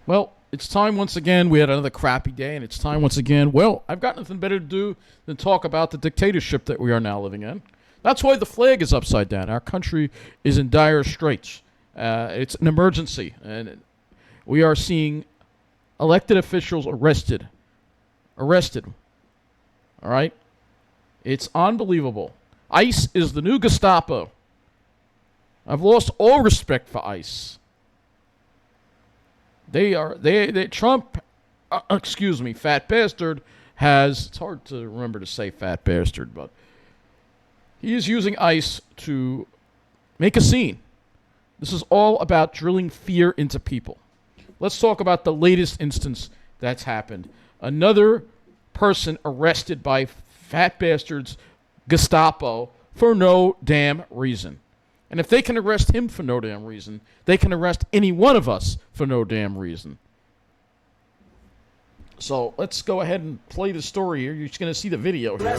Well, it's time once again. We had another crappy day, and it's time once again. Well, I've got nothing better to do than talk about the dictatorship that we are now living in. That's why the flag is upside down. Our country is in dire straits. It's an emergency, and we are seeing elected officials arrested. All right? It's unbelievable. ICE is the new Gestapo. I've lost all respect for ICE. Trump, fat bastard, it's hard to remember to say fat bastard, but he is using ICE to make a scene. This is all about drilling fear into people. Let's talk about the latest instance that's happened. Another person arrested by fat bastards Gestapo for no damn reason. And if they can arrest him for no damn reason, they can arrest any one of us for no damn reason. So let's go ahead and play the story here. You're just going to see the video here.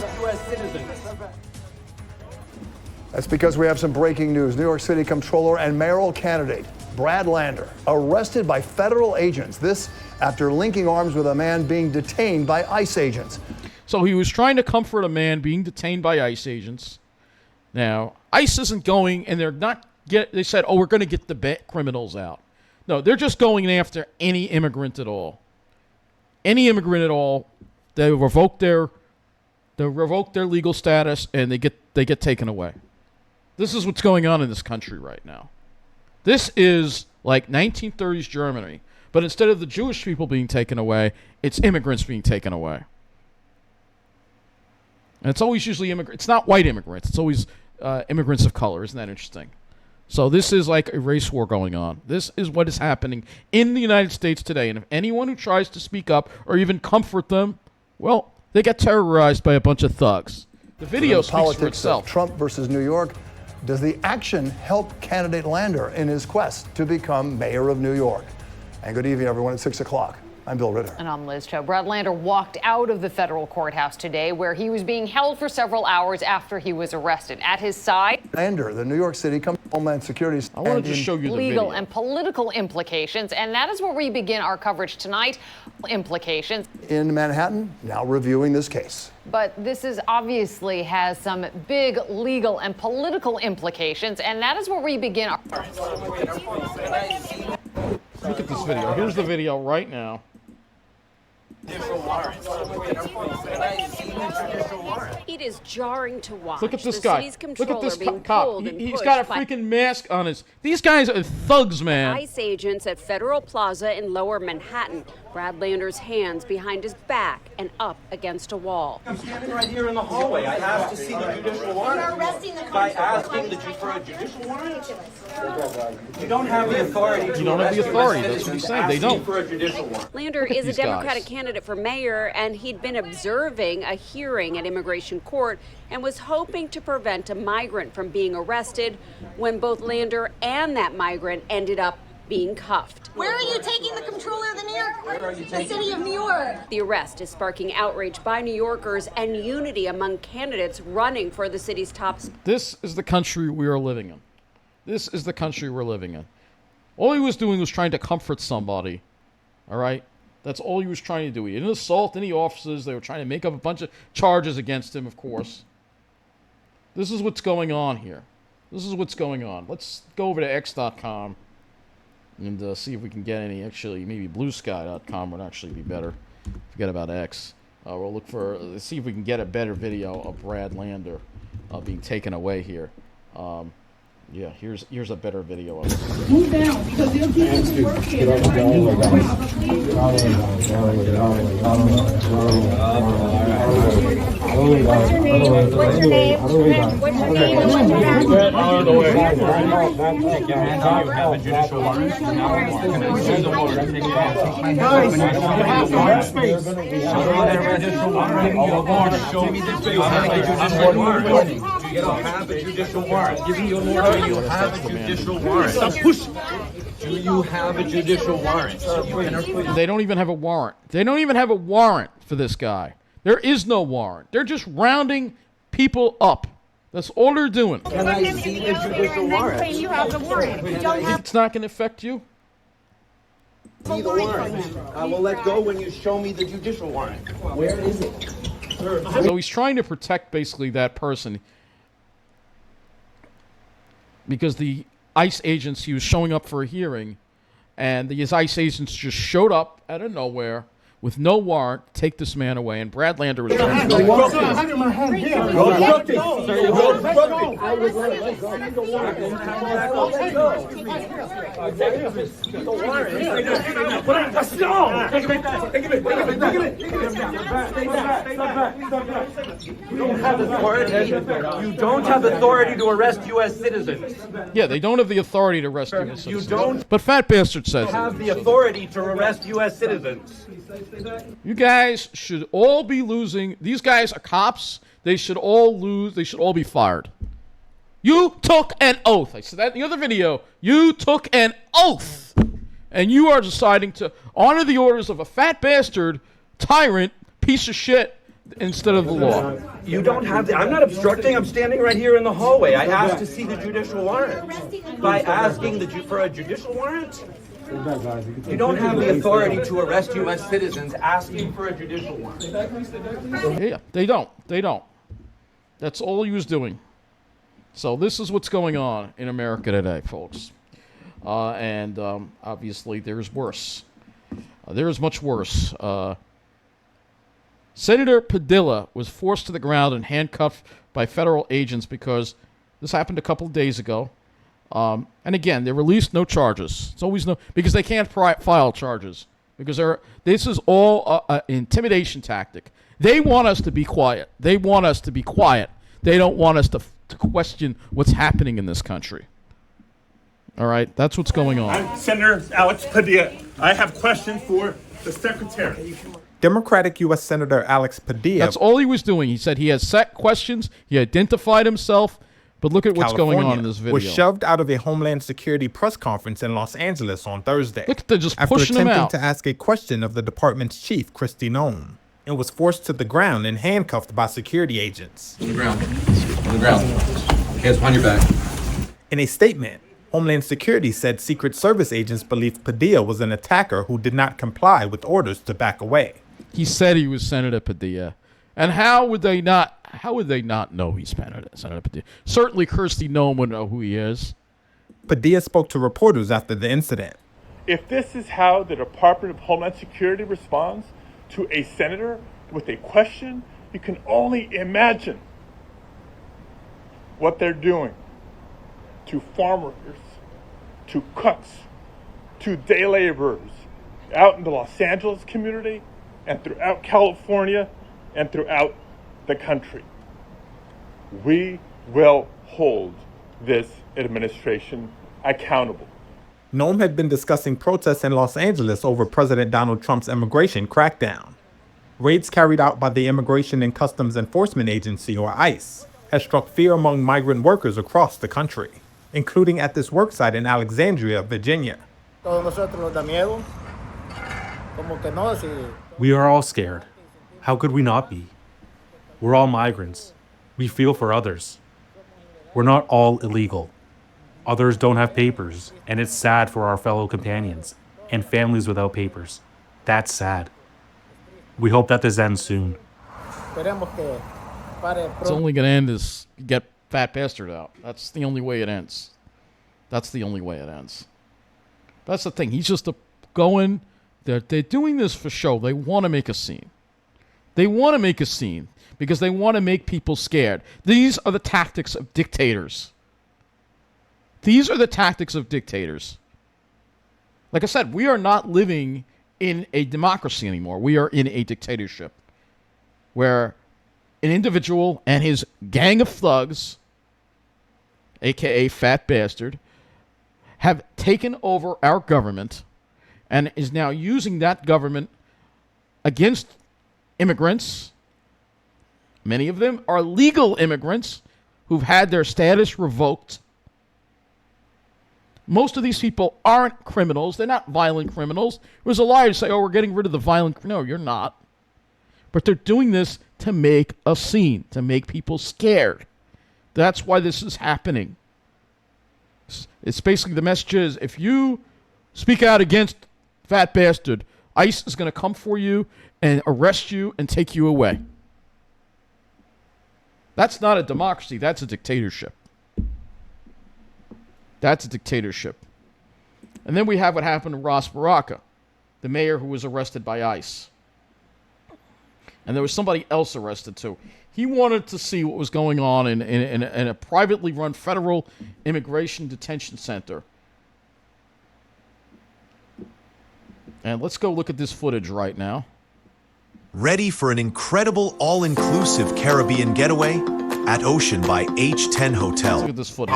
That's because we have some breaking news. New York City Comptroller and mayoral candidate Brad Lander arrested by federal agents. This after linking arms with a man being detained by ICE agents. So he was trying to comfort a man being detained by ICE agents. Now, ICE isn't going, and they said, we're going to get the criminals out. No, they're just going after any immigrant at all. Any immigrant at all, they revoke their legal status, and they get taken away. This is what's going on in this country right now. This is like 1930s Germany, but instead of the Jewish people being taken away, it's immigrants being taken away. And it's always usually immigrants. It's not white immigrants. It's always immigrants of color. Isn't that interesting? So this is like a race war going on. This is what is happening in the United States today. And if anyone who tries to speak up or even comfort them, well, they get terrorized by a bunch of thugs. The video speaks for itself. Trump versus New York. Does the action help candidate Lander in his quest to become mayor of New York? And good evening, everyone. At 6 o'clock. I'm Bill Ritter. And I'm Liz Cho. Brad Lander walked out of the federal courthouse today, where he was being held for several hours after he was arrested. At his side, Lander, the New York City Homeland Security. I wanted to show you the legal video. And political implications, and that is where we begin our coverage tonight. Implications In Manhattan, now reviewing this case. But this is obviously has some big legal and political implications, and that is where we begin our. Look at this video. Here's the video right now. It is jarring to watch. Look at this guy. Look at this cop. He's got a freaking mask on his. These guys are thugs, man. ICE agents at Federal Plaza in Lower Manhattan. Brad Lander's hands behind his back and up against a wall. I'm standing right here in the hallway. I asked to see the judicial warrant. You're arresting the By asking for a judicial warrant? You don't have the authority to You don't have the authority. arrest That's what he's citizens saying. They asking don't. for a judicial warrant. Lander is a these Democratic guys. candidate for mayor, and he'd been observing a hearing at immigration court and was hoping to prevent a migrant from being arrested when both Lander and that migrant ended up being cuffed. Where are you taking the comptroller of the New York? The city of New York. The arrest is sparking outrage by New Yorkers and unity among candidates running for the city's top. This is the country we are living in. This is the country we're living in. All he was doing was trying to comfort somebody. All right? That's all he was trying to do. He didn't assault any officers. They were trying to make up a bunch of charges against him, of course. This is what's going on here. This is what's going on. Let's go over to x.com and see if we can get any. Actually, maybe bluesky.com would actually be better. Forget about X. We'll look for, let's see if we can get a better video of Brad Lander being taken away here. Yeah, here's a better video of it. Move down because they'll get into work here. What's your name? What's your name? What's your name? Out of the way. Take your hands off. You have a judicial warrant. Here's a warrant. You have a judicial warrant. Show me the judicial warrant. You don't have a judicial warrant. Give me your order. You have a judicial warrant. Stop pushing. Do you have a judicial warrant? They don't even have a warrant. They don't even have a warrant for this guy. There is no warrant. They're just rounding people up. That's all they're doing. Can I see the judicial warrant? You have the warrant. You don't have. It's not going to affect you? See the warrant. I will let go when you show me the judicial warrant. Where is it? So he's trying to protect basically that person because the ICE agents, he was showing up for a hearing, and these ICE agents just showed up out of nowhere with no warrant to take this man away, and Brad Lander was trying to You don't have authority to arrest U.S. citizens. Yeah, they don't have the authority to arrest U.S. citizens. You don't But Fat Bastard says have the authority to arrest U.S. citizens. you guys should all be losing. These guys are cops. They should all lose. They should all be fired. You took an oath. I said that in the other video. You took an oath. And you are deciding to honor the orders of a fat bastard, tyrant, piece of shit, instead of the law. You don't have the... I'm not obstructing. I'm standing right here in the hallway. I asked to see the judicial warrant. By asking for a judicial warrant, you don't have the authority to arrest U.S. citizens asking for a judicial warrant. Yeah, they don't. They don't. That's all he was doing. So this is what's going on in America today, folks. And obviously there's worse. There is much worse. Senator Padilla was forced to the ground and handcuffed by federal agents because this happened a couple of days ago. And again, they released no charges. It's always no, because they can't file charges because this is all an intimidation tactic. They want us to be quiet. They want us to be quiet. They don't want us to question what's happening in this country. All right, that's what's going on. I'm Senator Alex Padilla. I have questions for the Secretary. Democratic U.S. Senator Alex Padilla. That's all he was doing. He said he has set questions. He identified himself. But look at what's going on in this video. Was shoved out of a Homeland Security press conference in Los Angeles on Thursday. Look, they're just after pushing him attempting out. to ask a question of the department's chief, Kirsti Noem, and was forced to the ground and handcuffed by security agents. On the ground. On the ground. Hands behind your back. In a statement, Homeland Security said Secret Service agents believed Padilla was an attacker who did not comply with orders to back away. He said he was Senator Padilla. And how would they not know he's Senator Padilla? Certainly Kirsti Noem would know who he is. Padilla spoke to reporters after the incident. If this is how the Department of Homeland Security responds to a senator with a question, you can only imagine what they're doing to farm workers, to cooks, to day laborers out in the Los Angeles community and throughout California and throughout the country. We will hold this administration accountable. Noem had been discussing protests in Los Angeles over President Donald Trump's immigration crackdown. Raids carried out by the Immigration and Customs Enforcement Agency, or ICE, has struck fear among migrant workers across the country, including at this worksite in Alexandria, Virginia. We are all scared. How could we not be? We're all migrants. We feel for others. We're not all illegal. Others don't have papers, and it's sad for our fellow companions and families without papers. That's sad. We hope that this ends soon. It's only going to end is get Fat Bastard out. That's the only way it ends. That's the only way it ends. That's the thing. He's just going. They're doing this for show. They want to make a scene. They want to make a scene because they want to make people scared. These are the tactics of dictators. These are the tactics of dictators. Like I said, we are not living in a democracy anymore. We are in a dictatorship where an individual and his gang of thugs, a.k.a. Fat Bastard, have taken over our government and is now using that government against immigrants. Many of them are legal immigrants who've had their status revoked. Most of these people aren't criminals. They're not violent criminals. It was a lie to say, oh, we're getting rid of the violent. No, you're not. But they're doing this to make a scene, to make people scared. That's why this is happening. It's basically the message is, if you speak out against fat bastard, ICE is going to come for you and arrest you and take you away. That's not a democracy. That's a dictatorship. That's a dictatorship. And then we have what happened to Ras Baraka, the mayor who was arrested by ICE. And there was somebody else arrested too. He wanted to see what was going on in a privately run federal immigration detention center. And let's go look at this footage right now. Ready for an incredible all-inclusive Caribbean getaway? At Ocean by H10 Hotel. Look at this footage.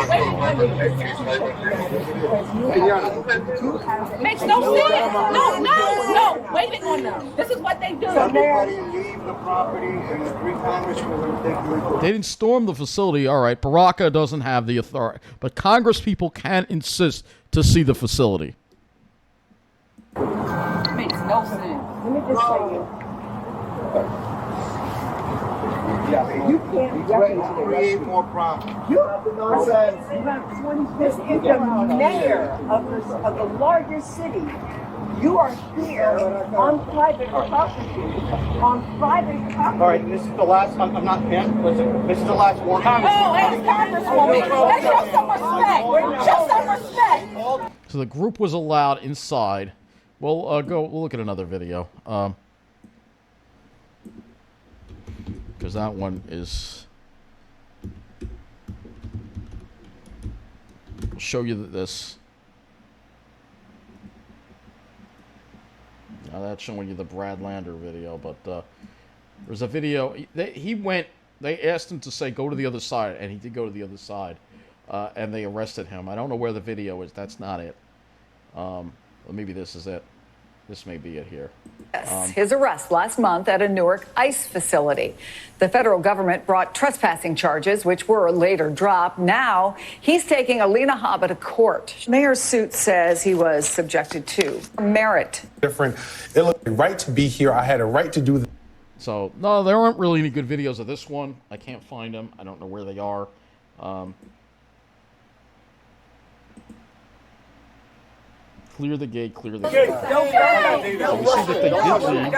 Makes no sense. No. Wait a minute. This is what they do. Everybody leave the property and the 3 congressmen will take the They didn't storm the facility. All right, Baraka doesn't have the authority, but Congress people can insist to see the facility. Makes no sense. Let me just tell you. You can't create more problems. You have the nonsense. This is the mayor of the largest city. You are here on private property. On private property. All right, this is the last. I'm not paying. Listen, this is the last warning. Oh, as Congresswoman, let's show some respect. Show some respect. So the group was allowed inside. We'll look at another video. Because that one is... I'll show you this. Now that's showing you the Brad Lander video, but there's a video. They asked him to say, go to the other side, and he did go to the other side, and they arrested him. I don't know where the video is. That's not it. Well, maybe this is it. This may be it here. Yes, his arrest last month at a Newark ICE facility. The federal government brought trespassing charges, which were later dropped. Now he's taking Alina Habba to court. Mayor's suit says he was subjected to merit. Different. Right to be here. I had a right to do this. So, no, there aren't really any good videos of this one. I can't find them. I don't know where they are. Clear the gate, clear the gate. So we see that they did leave.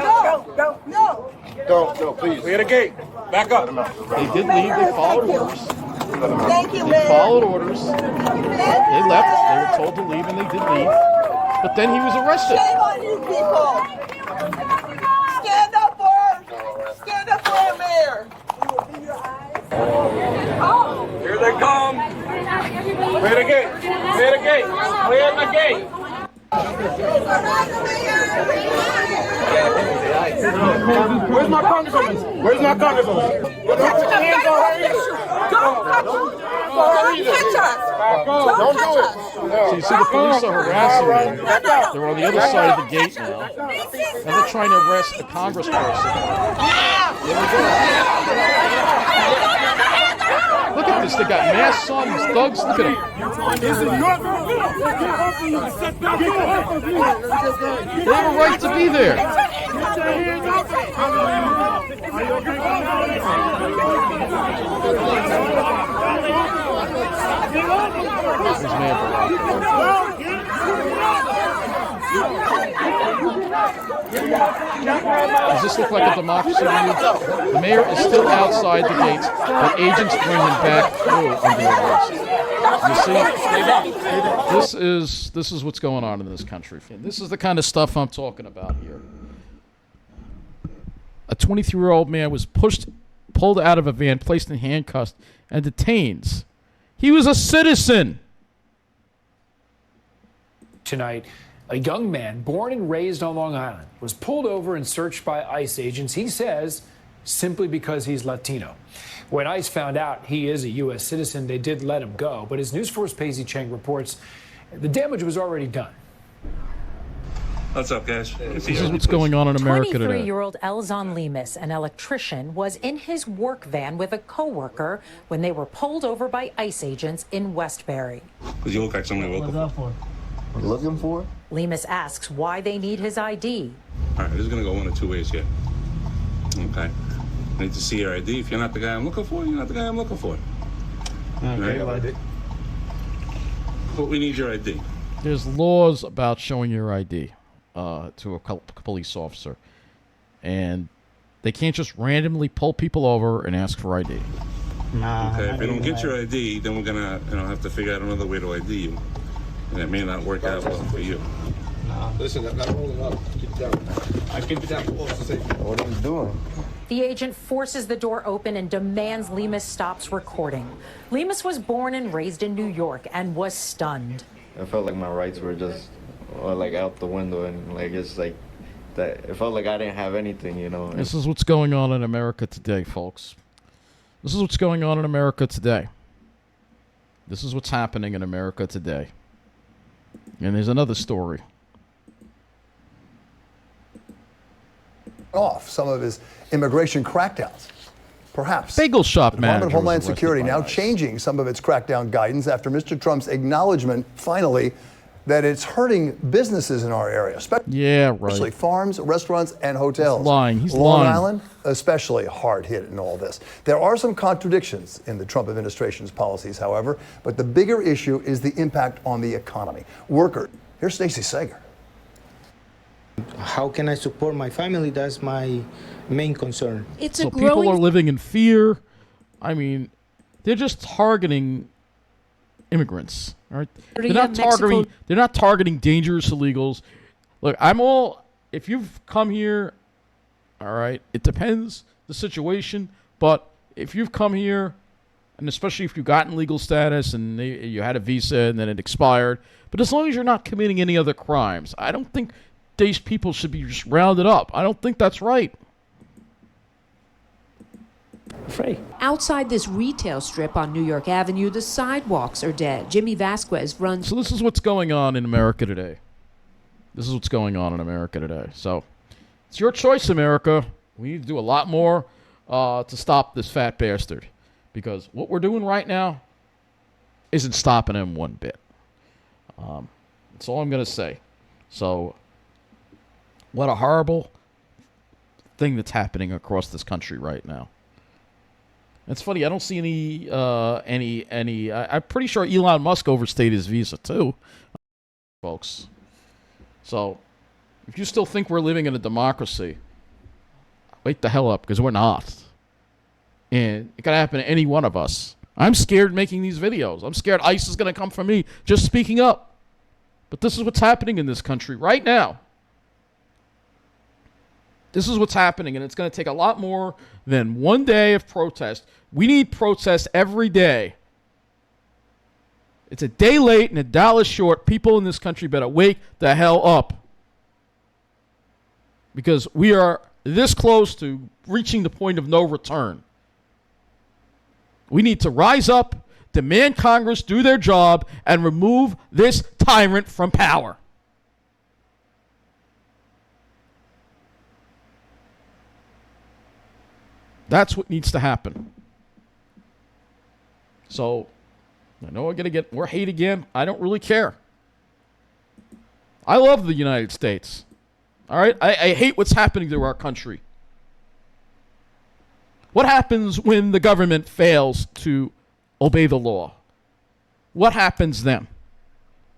Don't, please. Clear the gate. Back up. They did leave. They followed orders. Thank you, They followed orders. They left. They were told to leave, and they did leave. But then he was arrested. Shame on you people. Stand up for our mayor. Here they come. Clear the gate. Clear the gate. Clear the gate. Where's my congresswoman? Where's my congresswoman? Don't put your hands on her either. Don't do it. So you see the police are harassing them. They're on the other side of the gate now. And they're trying to arrest the congressperson. There we go. Look at this. They got masks on. These thugs. Look at them. They have a right to be there. This is Mayor Baraka. Does this look like a democracy to you? The mayor is still outside the gates, but agents bring him back through under arrest. You see, this is what's going on in this country. This is the kind of stuff I'm talking about here. A 23-year-old man was pulled out of a van, placed in handcuffs, and detained. He was a citizen. Tonight, a young man born and raised on Long Island was pulled over and searched by ICE agents, he says, simply because he's Latino. When ICE found out he is a U.S. citizen, they did let him go. But as News 4's Paisley Chang reports, the damage was already done. What's up, guys? This is what's going on in America today. 23-year-old Elzon Lemus, an electrician, was in his work van with a coworker when they were pulled over by ICE agents in Westbury. Because you look like somebody local. What's that for? Looking for? Lemus asks why they need his ID. All right, this is going to go one of two ways here. Okay. I need to see your ID. If you're not the guy I'm looking for, you're not the guy I'm looking for. Okay, right? But we need your ID. There's laws about showing your ID. to a police officer, and they can't just randomly pull people over and ask for ID. Okay, if we don't get your ID, then we're gonna have to figure out another way to ID you, and it may not work out well for you. Listen, I'm not rolling up. Keep it down. I keep it down. What are you doing? The agent forces the door open and demands Lemus stops recording. Lemus was born and raised in New York and was stunned. I felt like my rights were just like out the window, and like it's like that. It felt like I didn't have anything, you know. This is what's going on in America today, folks. This is what's going on in America today. This is what's happening in America today. And there's another story. Off some of his immigration crackdowns. Perhaps. Bagel shop the Department of manager Homeland was arrested Security by now ICE. changing some of its crackdown guidance after Mr. Trump's acknowledgement, finally, that it's hurting businesses in our area, especially farms, restaurants, and hotels. He's lying. He's Long lying. Island, especially hard hit in all this. There are some contradictions in the Trump administration's policies, however, but the bigger issue is the impact on the economy. Workers. Here's Stacey Sager. How can I support my family? That's my main concern. So people are living in fear. I mean, they're just targeting immigrants. All right, they're not targeting dangerous illegals. Look, if you've come here, all right, it depends the situation, but if you've come here, and especially if you've gotten legal status and you had a visa and then it expired, but as long as you're not committing any other crimes, I don't think these people should be just rounded up. I don't think that's right. Outside this retail strip on New York Avenue, the sidewalks are dead. Jimmy Vasquez runs. So this is what's going on in America today. This is what's going on in America today. So it's your choice, America. We need to do a lot more to stop this fat bastard, because what we're doing right now isn't stopping him one bit. That's all I'm going to say. So what a horrible thing that's happening across this country right now. It's funny. I don't see any. I'm pretty sure Elon Musk overstayed his visa too, folks. So, if you still think we're living in a democracy, wake the hell up, because we're not. And it could happen to any one of us. I'm scared making these videos. I'm scared ICE is going to come for me just speaking up. But this is what's happening in this country right now. This is what's happening, and it's going to take a lot more than one day of protest. We need protest every day. It's a day late and $1 short. People in this country better wake the hell up, because we are this close to reaching the point of no return. We need to rise up, demand Congress do their job, and remove this tyrant from power. That's what needs to happen. So, I know we're going to get more hate again. I don't really care. I love the United States. All right? I hate what's happening to our country. What happens when the government fails to obey the law? What happens then?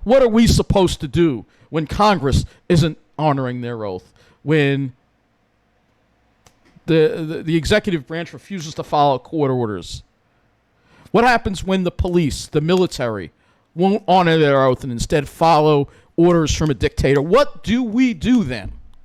What are we supposed to do when Congress isn't honoring their oath? When the executive branch refuses to follow court orders? What happens when the police, the military, won't honor their oath and instead follow orders from a dictator? What do we do then?